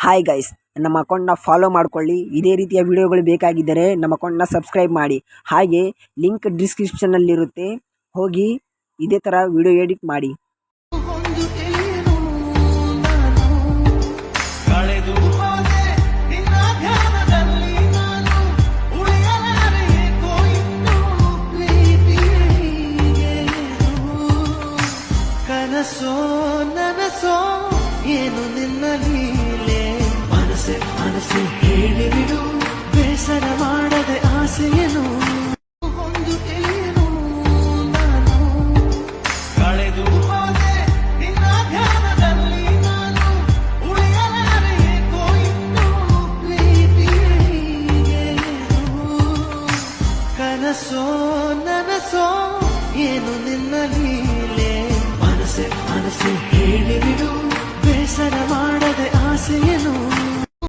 Hi guys, ನಮ್ಮ ಅಕೌಂಟ್ನ follow ಮಾಡ್ಕೊಳ್ಳಿ. ಇದೇ ರೀತಿಯ ವಿಡಿಯೋಗಳು ಬೇಕಾಗಿದ್ದರೆ ನಮ್ಮ ಅಕೌಂಟ್ನ ಸಬ್ಸ್ಕ್ರೈಬ್ ಮಾಡಿ. ಹಾಗೆ ಲಿಂಕ್ ಡಿಸ್ಕ್ರಿಪ್ಷನಲ್ಲಿರುತ್ತೆ, ಹೋಗಿ ಇದೇ ಥರ ವಿಡಿಯೋ ಎಡಿಟ್ ಮಾಡಿ. ಕನಸೋ ನನಸೋ ಏನು ನಿನ್ನ ಲೀಲೆ, ಮನಸ್ಸೆ ಮನಸ್ಸೆ ಹೇಳಿಬಿಡು, ಬೇಸರ ಮಾಡದೆ ಆಸೆಯೇನು ಒಂದು ಏನು ನಾನು ಕಳೆದು ಹೋದೆ ನಿನ್ನ ಧ್ಯಾನದಲ್ಲಿ, ನಾನು ಉಳಿಯಲಾರೆ ಏಕೋ ಇನ್ನು ಪ್ರೀತಿಯೇ. ಕನಸೋ ನನಸೋ ಏನು ನಿನ್ನ ಲೀಲೆ, ಮನಸ್ಸೆ ಮನಸ್ಸೆ ಹೇಳಿಬಿಡು, ಬೇಸರ ಮಾಡದೆ ಆಸೆಯೇನು.